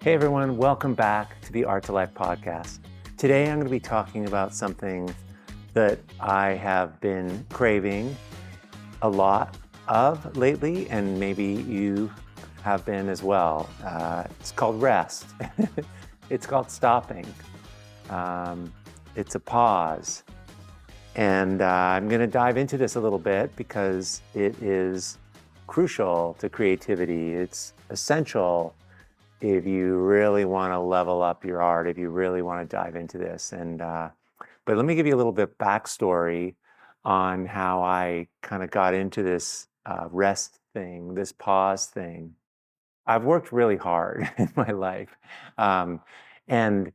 Hey everyone, welcome back to the Art2Life podcast. Today I'm going to be talking about something that I have been craving a lot of lately, and maybe you have been as well. It's called rest. It's called stopping. It's a pause. And I'm going to dive into this a little bit because it is crucial to creativity. It's essential if you really want to level up your art, if you really want to dive into this. But let me give you a little bit backstory on how I kind of got into this rest thing, this pause thing. I've worked really hard in my life, um, and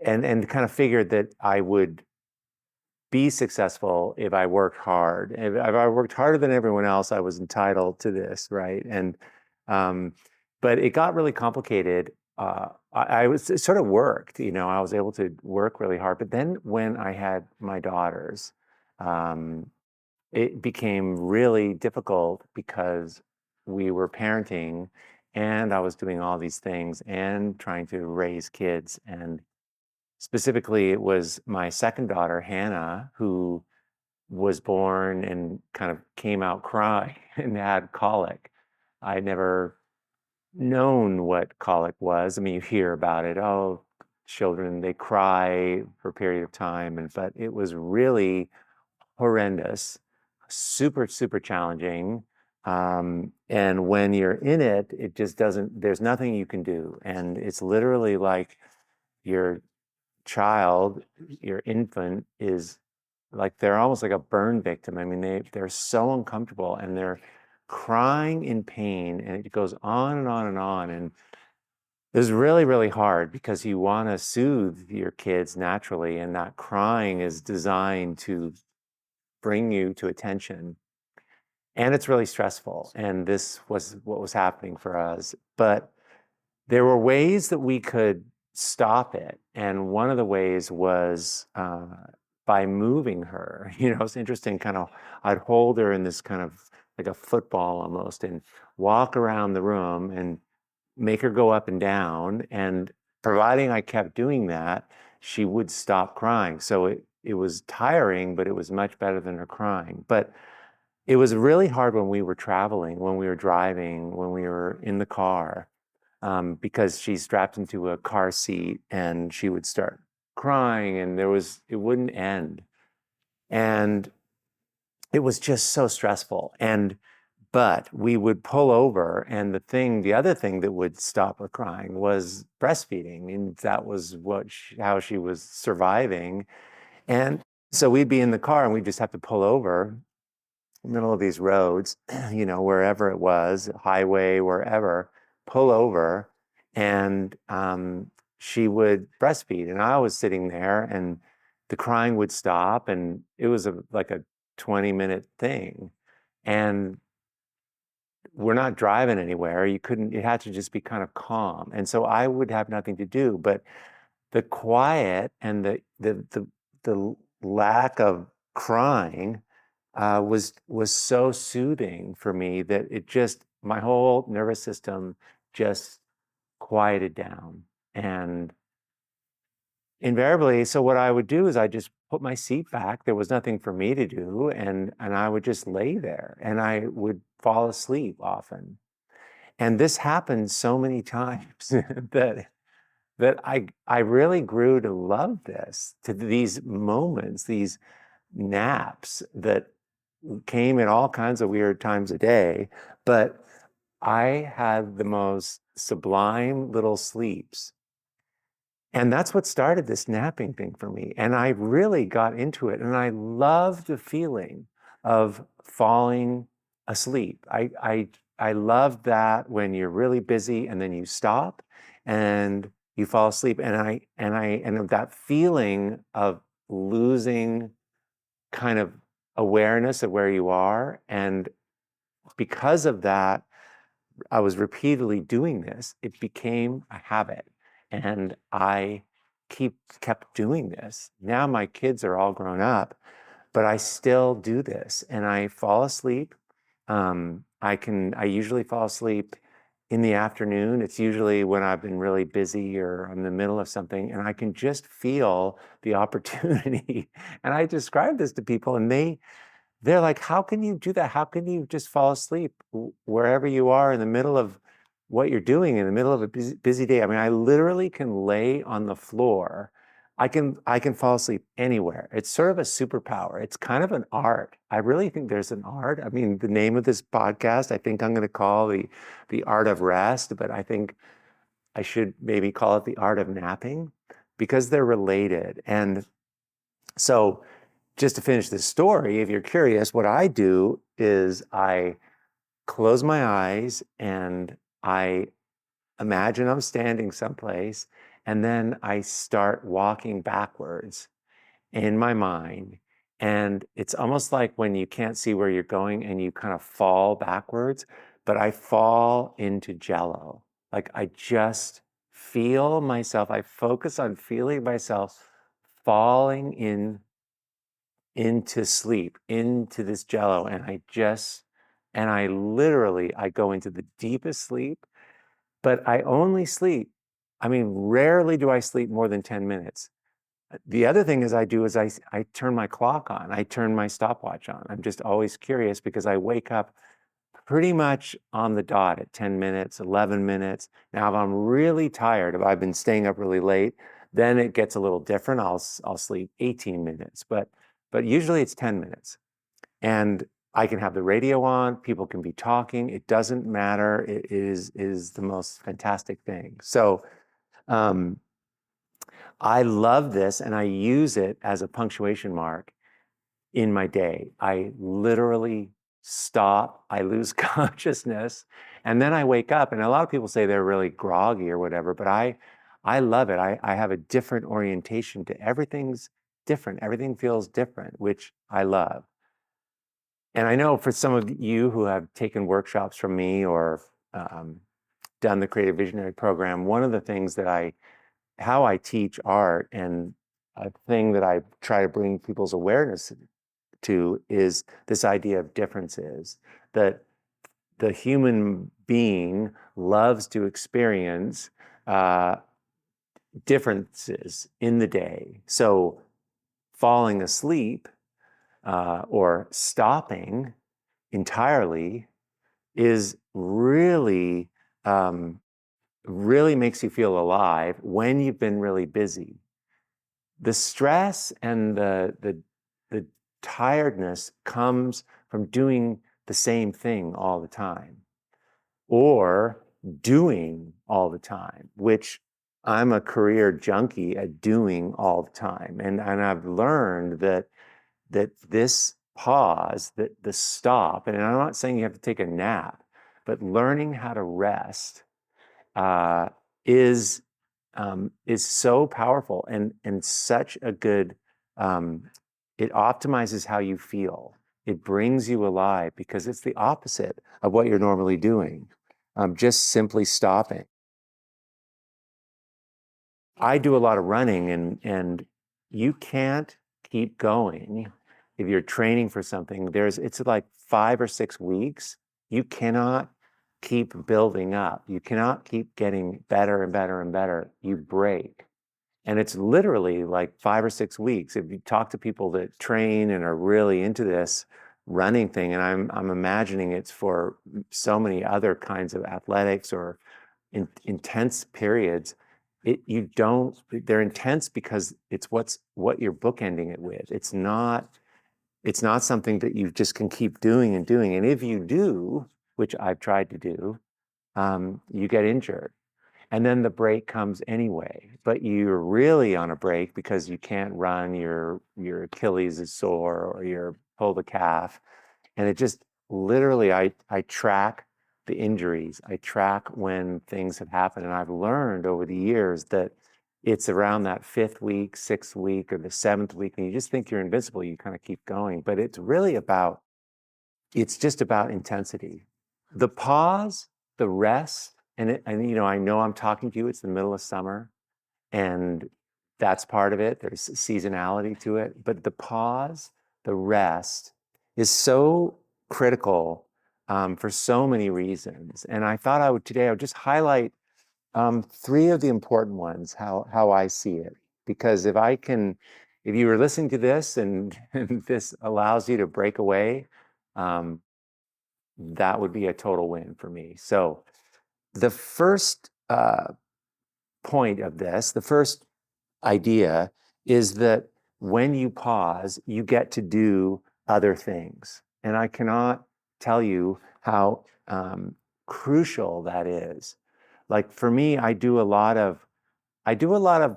and kind of figured that I would be successful if I worked hard. If I worked harder than everyone else, I was entitled to this, right? Um, but it got really complicated. It sort of worked, I was able to work really hard. But then when I had my daughters, um, it became really difficult because we were parenting and I was doing all these things and trying to raise kids. And specifically, it was my second daughter, Hannah, who was born and kind of came out crying and had colic. I'd never known what colic was. I mean, you hear about it. Oh, children, they cry for a period of time. But it was really horrendous, super, super challenging. And when you're in it, it just doesn't, there's nothing you can do. And it's literally like your child, your infant is like they're almost like a burn victim. I mean, they're so uncomfortable and they're crying in pain, and it goes on and on and on. And it's really, really hard because you want to soothe your kids naturally, and that crying is designed to bring you to attention. And it's really stressful. And this was what was happening for us. But there were ways that we could stop it. And one of the ways was by moving her. It's interesting, kind of, I'd hold her in this kind of like a football almost and walk around the room and make her go up and down. And providing I kept doing that, she would stop crying. So it was tiring, but it was much better than her crying. But it was really hard when we were traveling, when we were driving, when we were in the car, because she's strapped into a car seat and she would start crying and it wouldn't end. And it was just so stressful. But we would pull over, and the other thing that would stop her crying was breastfeeding. And that was how she was surviving. And so we'd be in the car and we'd just have to pull over in the middle of these roads, wherever it was, highway, wherever, pull over, and she would breastfeed. And I was sitting there and the crying would stop, and it was like a 20-minute thing. And we're not driving anywhere. It had to just be kind of calm. And so I would have nothing to do, but the quiet and the lack of crying was so soothing for me that my whole nervous system just quieted down. And invariably, so what I would do is I just put my seat back. There was nothing for me to do, and I would just lay there, and I would fall asleep often. And this happened so many times that I really grew to love these moments, these naps that came in all kinds of weird times a day. But I had the most sublime little sleeps. And that's what started this napping thing for me. And I really got into it. And I love the feeling of falling asleep. I love that when you're really busy and then you stop and you fall asleep. And that feeling of losing kind of awareness of where you are. And because of that, I was repeatedly doing this. It became a habit. And I kept doing this. Now my kids are all grown up, but I still do this. And I fall asleep. I usually fall asleep in the afternoon. It's usually when I've been really busy or I'm in the middle of something, and I can just feel the opportunity. And I describe this to people, and they're like, how can you do that? How can you just fall asleep wherever you are in the middle of what you're doing, in the middle of a busy day? I mean, I literally can lay on the floor. I can fall asleep anywhere. It's sort of a superpower. It's kind of an art. I really think there's an art. I mean, the name of this podcast, I think I'm going to call the art of rest, but I think I should maybe call it the art of napping, because they're related. And so, just to finish this story, if you're curious, what I do is I close my eyes and I imagine I'm standing someplace, and then I start walking backwards in my mind. And it's almost like when you can't see where you're going and you kind of fall backwards, but I fall into jello. Like I just feel myself, I focus on feeling myself falling into sleep, into this jello. And I literally, I go into the deepest sleep, but I only sleep. I mean, rarely do I sleep more than 10 minutes. The other thing is I turn my clock on, I turn my stopwatch on. I'm just always curious because I wake up pretty much on the dot at 10 minutes, 11 minutes. Now, if I'm really tired, if I've been staying up really late, then it gets a little different. I'll sleep 18 minutes, but usually it's 10 minutes. And I can have the radio on, people can be talking, it doesn't matter. It is the most fantastic thing. So I love this, and I use it as a punctuation mark in my day. I literally stop, I lose consciousness, and then I wake up. And a lot of people say they're really groggy or whatever, but I love it. I have a different orientation to everything's different. Everything feels different, which I love. And I know for some of you who have taken workshops from me or done the Creative Visionary program, one of the things that how I teach art, and a thing that I try to bring people's awareness to, is this idea of differences, that the human being loves to experience differences in the day. So falling asleep or stopping entirely is really makes you feel alive when you've been really busy. The stress and the tiredness comes from doing the same thing all the time, or doing all the time, which I'm a career junkie at doing all the time. And I've learned that this pause, that the stop, and I'm not saying you have to take a nap, but learning how to rest is so powerful, and such a good. It optimizes how you feel. It brings you alive because it's the opposite of what you're normally doing. Just simply stopping. I do a lot of running, and you can't keep going if you're training for something. It's like 5 or 6 weeks. You cannot keep building up. You cannot keep getting better and better and better. You break. And it's literally like 5 or 6 weeks. If you talk to people that train and are really into this running thing, and I'm imagining it's for so many other kinds of athletics or intense periods, they're intense because it's what you're bookending it with. It's not something that you just can keep doing and doing. And if you do, which I've tried to do, you get injured. And then the break comes anyway, but you're really on a break because you can't run, your Achilles is sore, or you pulled a calf. And it just literally, I track the injuries. I track when things have happened. And I've learned over the years that it's around that 5th week, 6th week, or the 7th week, and you just think you're invincible. You kind of keep going, but it's just about intensity. The pause, the rest, and I know I'm talking to you, it's the middle of summer, and that's part of it. There's seasonality to it, but the pause, the rest is so critical for so many reasons. And I thought today I would just highlight three of the important ones, how I see it. Because if you were listening to this and, and this allows you to break away, um, that would be a total win for me. So the first point of this, the first idea is that when you pause, you get to do other things. And I cannot tell you how crucial that is. Like for me, I do a lot of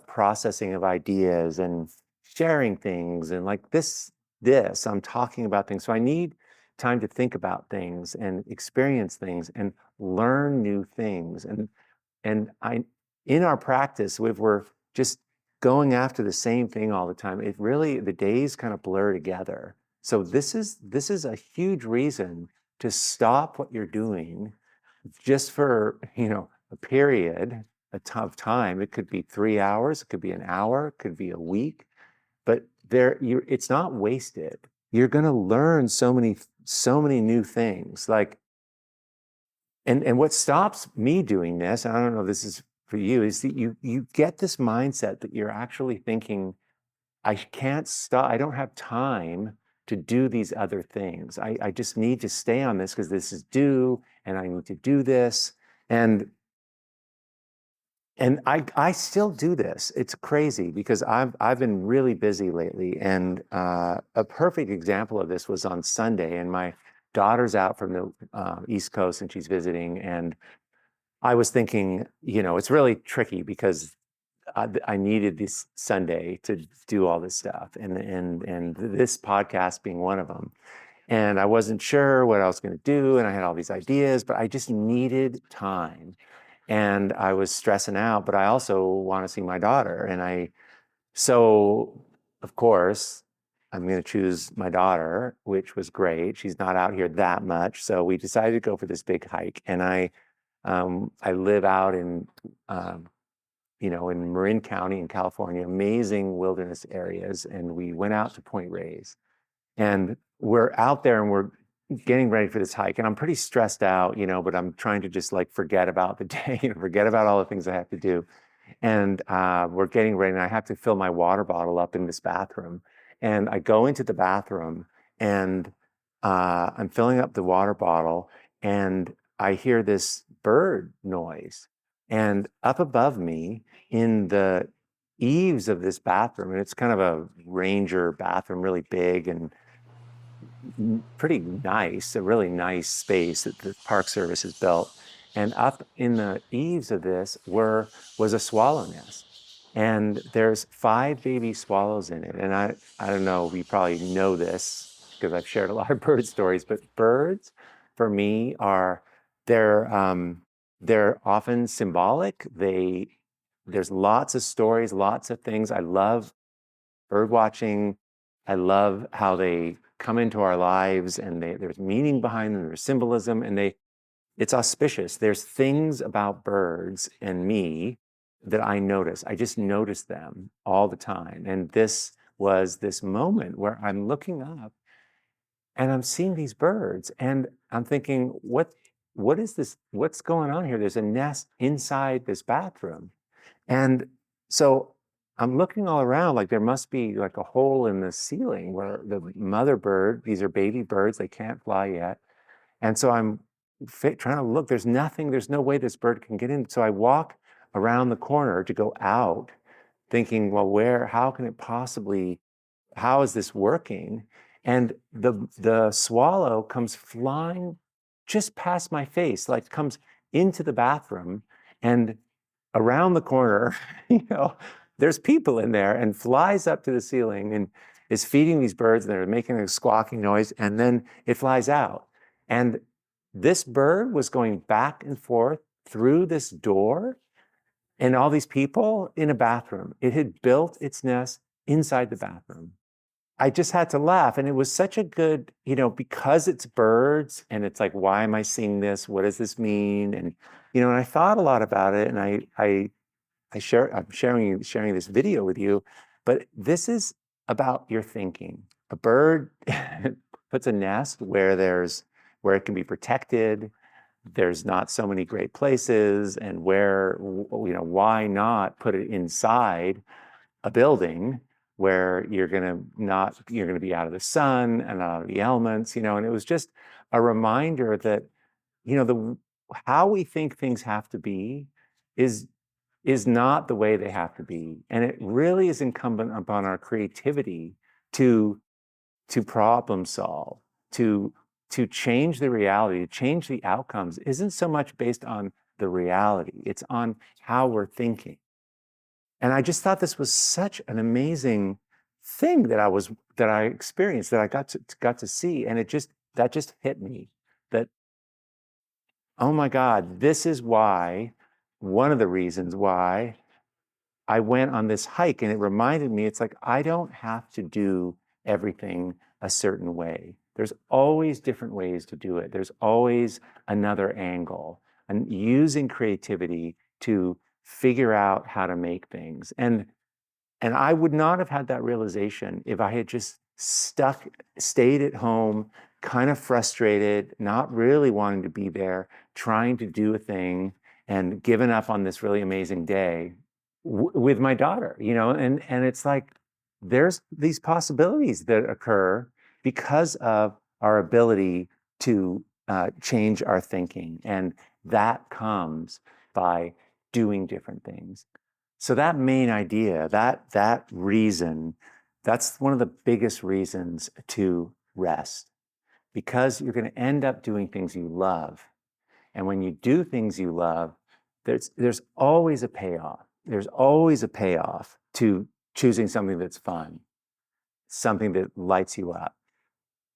processing of ideas and sharing things and like this, I'm talking about things. So I need time to think about things and experience things and learn new things. And in our practice, if we're just going after the same thing all the time, the days kind of blur together. So this is a huge reason to stop what you're doing just for, a period of time. It could be 3 hours, it could be an hour, it could be a week, but it's not wasted. You're going to learn so many new things. Like, and what stops me doing this, and I don't know if this is for you, is that you get this mindset that you're actually thinking, I can't stop, I don't have time to do these other things. I just need to stay on this because this is due and I need to do this. And I still do this. It's crazy because I've been really busy lately. And a perfect example of this was on Sunday, and my daughter's out from the East Coast and she's visiting. And I was thinking, it's really tricky because I needed this Sunday to do all this stuff, and this podcast being one of them. And I wasn't sure what I was going to do, and I had all these ideas, but I just needed time. And I was stressing out, but I also want to see my daughter. So of course, I'm going to choose my daughter, which was great. She's not out here that much. So we decided to go for this big hike. And I live out in Marin County in California, amazing wilderness areas. And we went out to Point Reyes. And we're out there and we're getting ready for this hike, and I'm pretty stressed out, but I'm trying to just like forget about the day and forget about all the things I have to do. And we're getting ready, and I have to fill my water bottle up in this bathroom. And I go into the bathroom, and I'm filling up the water bottle, and I hear this bird noise. And up above me in the eaves of this bathroom, and it's kind of a ranger bathroom, really big and pretty nice, a really nice space that the Park Service has built. And up in the eaves of this was a swallow nest. And there's 5 baby swallows in it. And I don't know, you probably know this because I've shared a lot of bird stories, but birds for me they're often symbolic. There's lots of stories, lots of things. I love bird watching. I love how they come into our lives, and there's meaning behind them, there's symbolism, and it's auspicious. There's things about birds and me that I notice. I just notice them all the time. And this was this moment where I'm looking up and I'm seeing these birds, and I'm thinking, what is this? What's going on here? There's a nest inside this bathroom. And so I'm looking all around, like there must be like a hole in the ceiling where the mother bird, these are baby birds, they can't fly yet. And so I'm trying to look, there's nothing, there's no way this bird can get in. So I walk around the corner to go out thinking, well, how can it possibly, how is this working? And the swallow comes flying just past my face, like comes into the bathroom, and around the corner, there's people in there, and flies up to the ceiling and is feeding these birds, and they're making a squawking noise, and then it flies out. And this bird was going back and forth through this door and all these people in a bathroom. It had built its nest inside the bathroom. I just had to laugh. And it was such a good, because it's birds and it's like, why am I seeing this? What does this mean? And, and I thought a lot about it, and I'm sharing this video with you, but this is about your thinking. A bird puts a nest where there's where it can be protected. There's not so many great places, and where, why not put it inside a building where you're going to be out of the sun and out of the elements, and it was just a reminder that, the how we think things have to be is not the way they have to be. And it really is incumbent upon our creativity to problem solve, to change the reality, to change the outcomes. Isn't so much based on the reality, it's on how we're thinking. And I just thought this was such an amazing thing that I experienced, that I got to see. And that just hit me that, oh my God, this is why, one of the reasons why I went on this hike. And it reminded me, it's like, I don't have to do everything a certain way. There's always different ways to do it. There's always another angle, and using creativity to figure out how to make things. And I would not have had that realization if I had just stayed at home, kind of frustrated, not really wanting to be there, trying to do a thing, and given up on this really amazing day with my daughter, and it's like, there's these possibilities that occur because of our ability to change our thinking. And that comes by doing different things. So that main idea, that reason, that's one of the biggest reasons to rest, because you're going to end up doing things you love. And when you do things you love, there's always a payoff. There's always a payoff to choosing something that's fun, something that lights you up.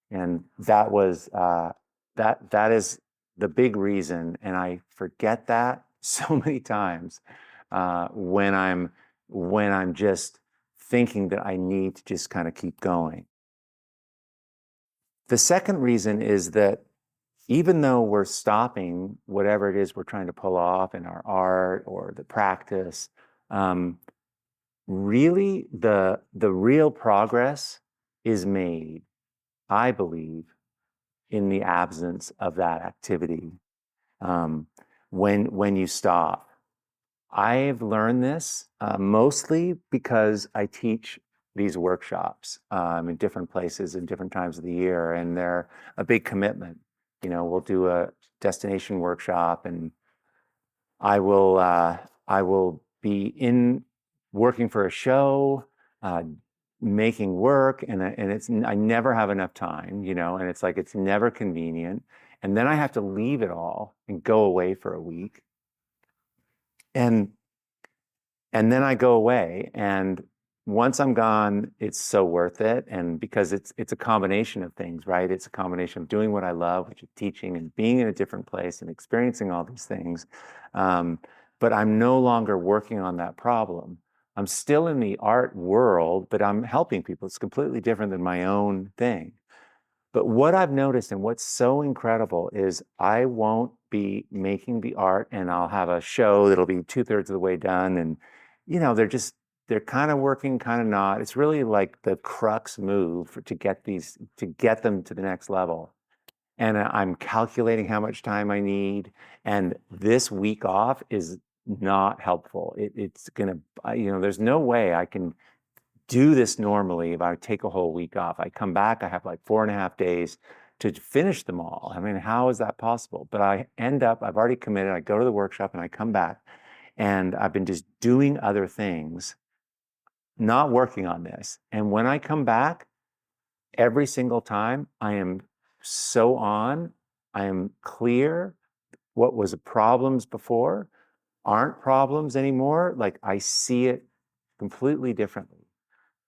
And that was that is the big reason. And I forget that so many times when I'm just thinking that I need to just kind of keep going. The second reason is that even though we're stopping whatever it is we're trying to pull off in our art or the practice, really the real progress is made, I believe, in the absence of that activity. When you stop. I've learned this mostly because I teach these workshops in different places in different times of the year, and they're a big commitment. We'll do a destination workshop, and I will be working for a show, making work, and I never have enough time, and it's like, it's never convenient. And then I have to leave it all and go away for a week. And then I go away, and once I'm gone, it's so worth it. And because it's a combination of things, right? It's a combination of doing what I love, which is teaching, and being in a different place and experiencing all these things. But I'm no longer working on that problem. I'm still in the art world, but I'm helping people. It's completely different than my own thing. But what I've noticed, and what's so incredible, is I won't be making the art, and I'll have a show that'll be 2/3 of the way done. And, they're kind of working, kind of not. It's really like the crux move to get them to the next level. And I'm calculating how much time I need. And this week off is not helpful. It's gonna, there's no way I can do this normally if I take a whole week off. I come back, I have like 4.5 days to finish them all. I mean, how is that possible? But I've already committed, I go to the workshop and I come back, and I've been just doing other things, not working on this. And when I come back, every single time, I am so on, I am clear. What was problems before aren't problems anymore. Like, I see it completely differently.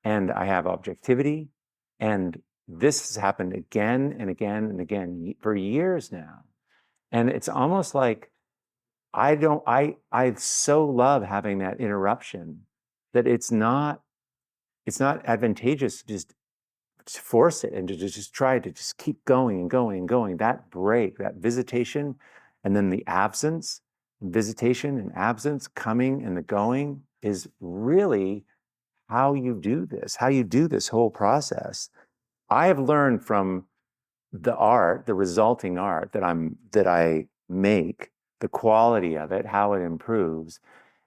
And I have objectivity. And this has happened again and again and again for years now. And it's almost like I so love having that interruption that it's not advantageous to just force it and to just try to just keep going and going and going. That break, that visitation, and then the absence, visitation and absence, coming and the going, is really how you do this whole process. I have learned from the art, the resulting art that I make, the quality of it, how it improves,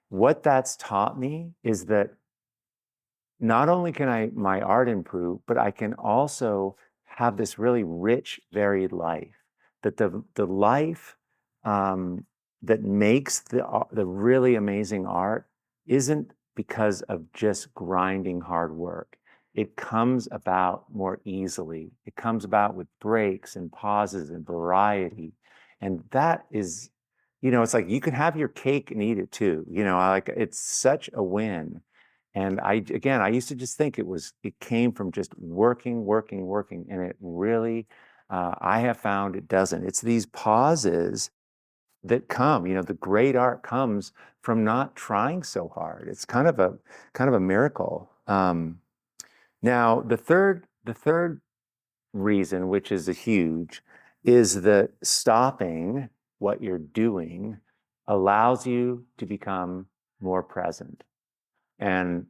what that's taught me is that not only can my art improve, but I can also have this really rich, varied life. That the life that makes the really amazing art isn't because of just grinding hard work. It comes about more easily. It comes about with breaks and pauses and variety. And that is, it's like you can have your cake and eat it too. It's such a win. And I used to just think it came from just working, working, working. And it really, I have found it doesn't. It's these pauses that come, the great art comes from not trying so hard. It's kind of a miracle. Now, the third reason, which is a huge, is that stopping what you're doing allows you to become more present. And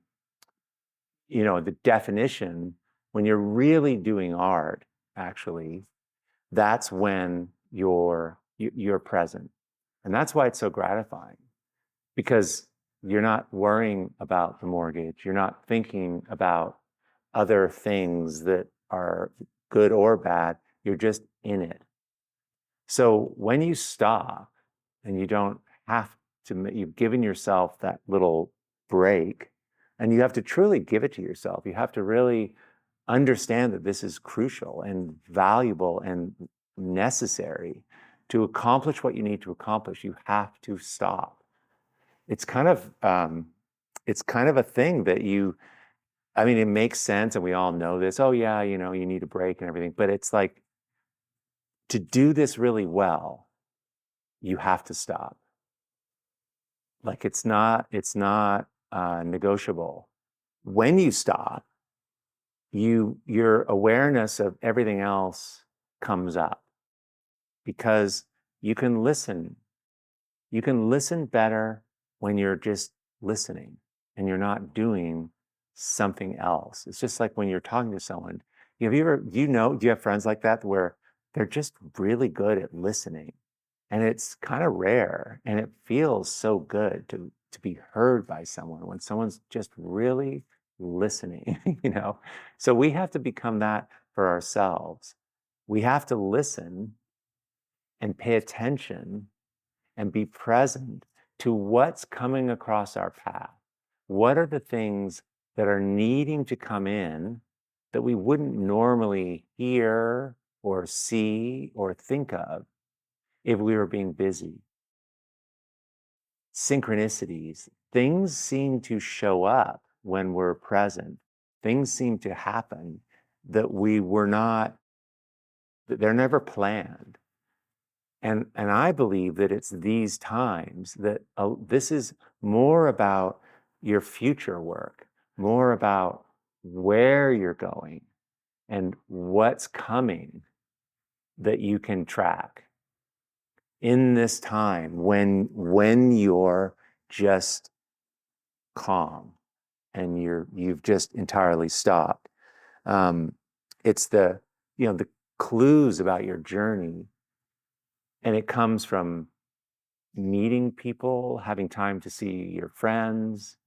the definition, when you're really doing art, actually, that's when you're present. And that's why it's so gratifying, because you're not worrying about the mortgage. You're not thinking about other things that are good or bad. You're just in it. So when you stop and you don't have to, you've given yourself that little break, and you have to truly give it to yourself. You have to really understand that this is crucial and valuable and necessary to accomplish what you need to accomplish. You have to stop. It's kind of a thing that it makes sense, and we all know this. Oh yeah, you need a break and everything. But it's like, to do this really well, you have to stop. Like it's not negotiable. When you stop, your awareness of everything else comes up, because you can listen. You can listen better when you're just listening and you're not doing something else. It's just like when you're talking to someone. Have you ever, do you have friends like that where they're just really good at listening? And it's kind of rare, and it feels so good to be heard by someone when someone's just really listening. So we have to become that for ourselves. We have to listen and pay attention and be present to what's coming across our path. What are the things that are needing to come in that we wouldn't normally hear or see or think of if we were being busy? Synchronicities, things seem to show up when we're present. Things seem to happen that they're never planned. And I believe that it's these times that this is more about your future work, more about where you're going and what's coming, that you can track in this time when you're just calm and you've just entirely stopped. It's the clues about your journey, and it comes from meeting people, having time to see your friends,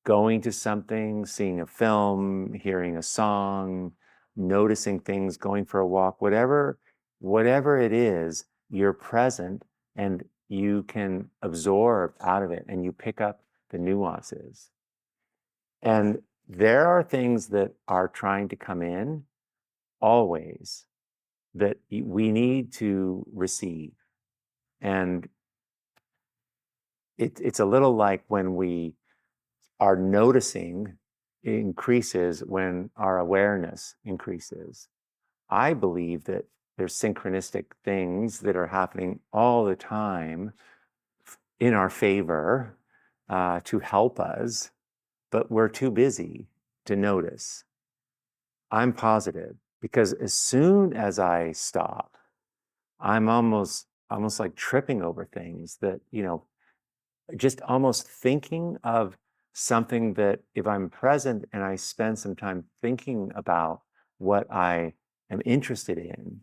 going to something, seeing a film, hearing a song, noticing things, going for a walk, whatever it is, you're present and you can absorb out of it, and you pick up the nuances. And there are things that are trying to come in always that we need to receive. And it's a little like when we are noticing increases when our awareness increases. I believe that there's synchronistic things that are happening all the time in our favor, to help us, but we're too busy to notice. I'm positive, because as soon as I stop, I'm almost like tripping over things that, just almost thinking of something that, if I'm present and I spend some time thinking about what I am interested in,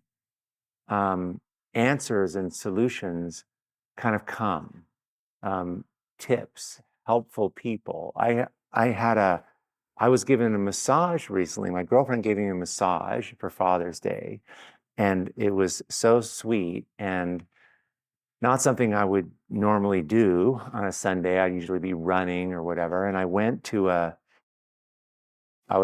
answers and solutions kind of come. Tips, helpful people. I was given a massage recently. My girlfriend gave me a massage for Father's Day, and it was so sweet and not something I would normally do on a Sunday. I'd usually be running or whatever. And I was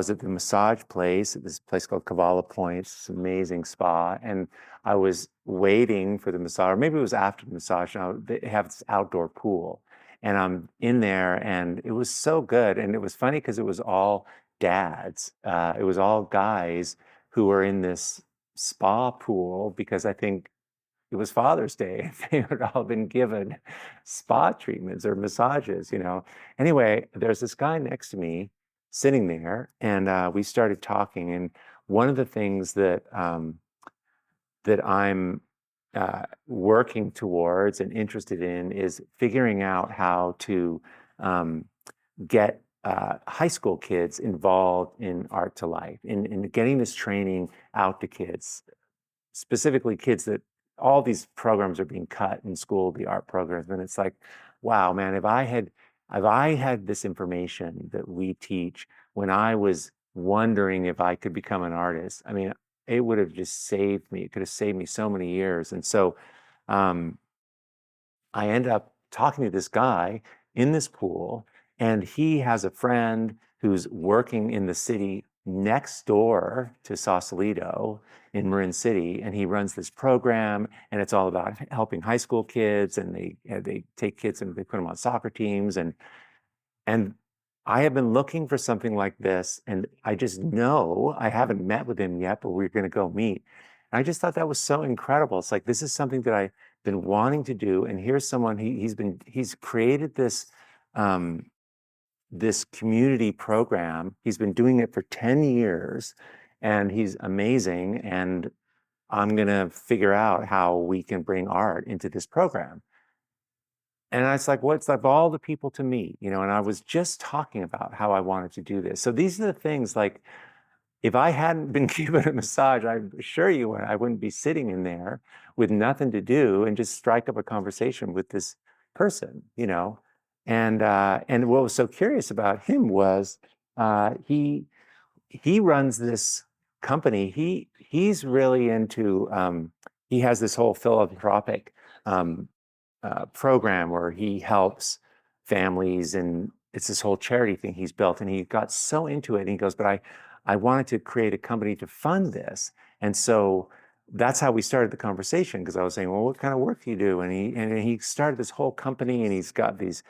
at the massage place at this place called Cavala Point, this amazing spa, and I was waiting for the massage, or maybe it was after the massage. Now they have this outdoor pool, and I'm in there, and it was so good. And it was funny because it was all dads. It was all guys who were in this spa pool because I think it was Father's Day. They had all been given spa treatments or massages, you know. Anyway, there's this guy next to me sitting there, and we started talking. And one of the things that I'm working towards and interested in is figuring out how to get high school kids involved in Art2Life, in getting this training out to kids, specifically kids that all these programs are being cut in school, the art programs. And it's like, wow, man, if I had this information that we teach when I was wondering if I could become an artist, I mean, it would have just saved me. It could have saved me so many years. And so um, I end up talking to this guy in this pool, and he has a friend who's working in the city next door to Sausalito in Marin City, and he runs this program, and it's all about helping high school kids, and they take kids and they put them on soccer teams, and I have been looking for something like this, and I just know I haven't met with him yet, but we're going to go meet. And I just thought that was so incredible. It's like this is something that I've been wanting to do, and here's someone he's created this this community program. He's been doing it for 10 years, and he's amazing. And I'm going to figure out how we can bring art into this program. And it's like, well, it's like all the people to meet, you know, and I was just talking about how I wanted to do this. So these are the things like, if I hadn't been given a massage, I assure you I wouldn't be sitting in there with nothing to do and just strike up a conversation with this person, you know. And what was so curious about him was he runs this company. He's really into he has this whole philanthropic program where he helps families, and it's this whole charity thing he's built. And he got so into it, and he goes, but I wanted to create a company to fund this. And so that's how we started the conversation, because I was saying, well, what kind of work do you do? And he started this whole company, and he's got these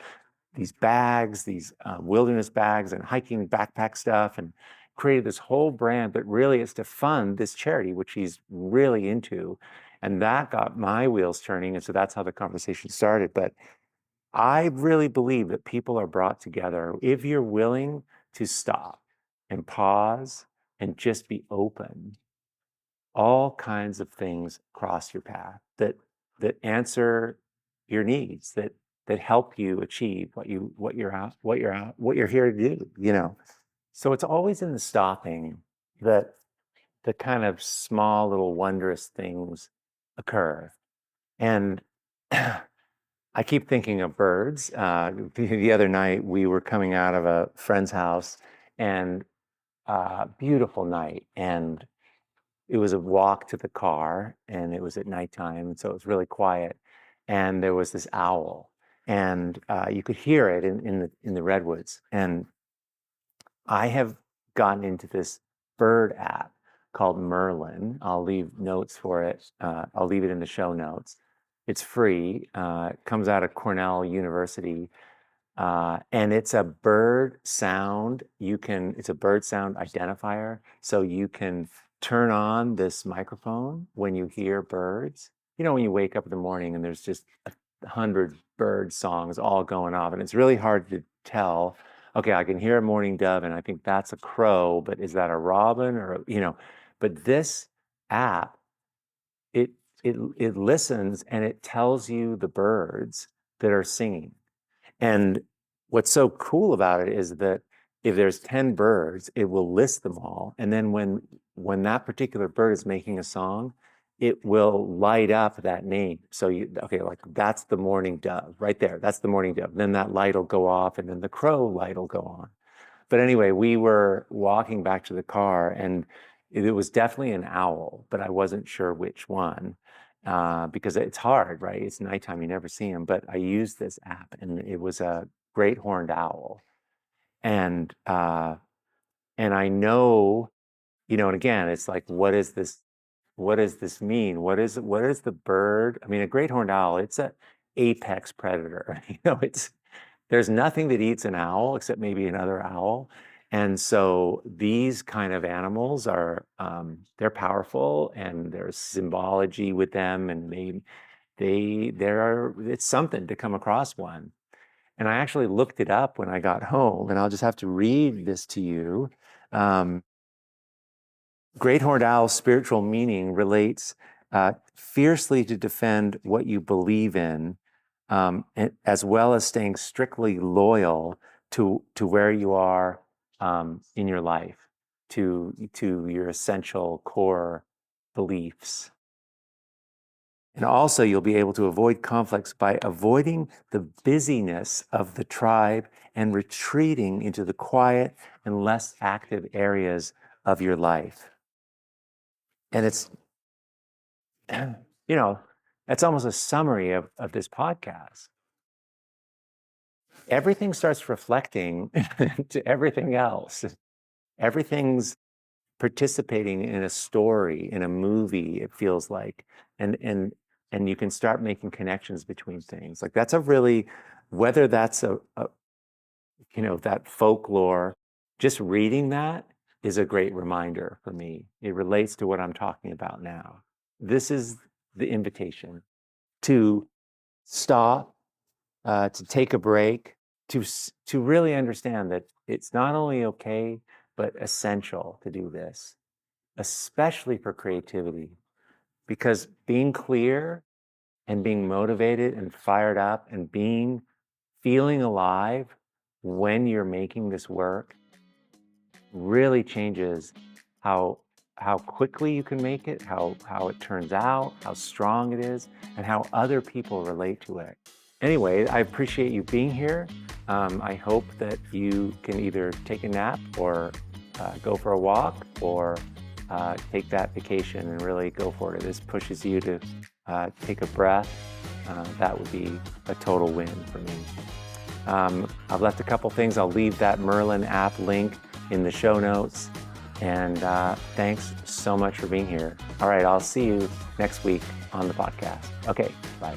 bags, these wilderness bags and hiking backpack stuff, and created this whole brand, but really it's to fund this charity, which he's really into. And that got my wheels turning. And so that's how the conversation started. But I really believe that people are brought together if you're willing to stop and pause and just be open. All kinds of things cross your path that answer your needs, that help you achieve what you're here to do, you know. So it's always in the stopping that the kind of small little wondrous things occur. And I keep thinking of birds. The other night we were coming out of a friend's house, and beautiful night, and it was a walk to the car, and it was at nighttime, and so it was really quiet. And there was this owl, and you could hear it in the redwoods. And I have gotten into this bird app called Merlin. I'll leave notes for it. I'll leave it in the show notes. It's free. It comes out of Cornell University. And it's a bird sound. It's a bird sound identifier. So you can turn on this microphone when you hear birds. You know, when you wake up in the morning and there's just 100 bird songs all going off, and it's really hard to tell. Okay, I can hear a mourning dove, and I think that's a crow, but is that a robin, or, you know? But this app, it listens, and it tells you the birds that are singing. And what's so cool about it is that if there's 10 birds, it will list them all. And then when that particular bird is making a song, it will light up that name. So okay, like that's the mourning dove right there. That's the mourning dove. Then that light will go off, and then the crow light will go on. But anyway, we were walking back to the car, and it was definitely an owl, but I wasn't sure which one because it's hard, right? It's nighttime, you never see them. But I used this app, and it was a great horned owl, and I know, and again, it's like, what is this? What does this mean? What is the bird? I mean, a great horned owl, it's an apex predator. There's nothing that eats an owl except maybe another owl. And so these kind of animals are, they're powerful, and there's symbology with them, and it's something to come across one. And I actually looked it up when I got home, and I'll just have to read this to you. Great horned owl's spiritual meaning relates fiercely to defend what you believe in, as well as staying strictly loyal to where you are in your life, to your essential core beliefs. And also, you'll be able to avoid conflicts by avoiding the busyness of the tribe and retreating into the quiet and less active areas of your life. And it's, that's almost a summary of this podcast. Everything starts reflecting to everything else. Everything's participating in a story, in a movie, it feels like. And you can start making connections between things. Like that's whether that's that folklore, just reading that is a great reminder for me. It relates to what I'm talking about now. This is the invitation to stop, to take a break, to really understand that it's not only okay, but essential to do this, especially for creativity, because being clear and being motivated and fired up and feeling alive when you're making this work really changes how quickly you can make it, how it turns out, how strong it is, and how other people relate to it. Anyway, I appreciate you being here. I hope that you can either take a nap or go for a walk, or take that vacation and really go for it. If this pushes you to take a breath, that would be a total win for me. I've left a couple things. I'll leave that Merlin app link in the show notes. And thanks so much for being here. All right, I'll see you next week on the podcast. Okay, bye.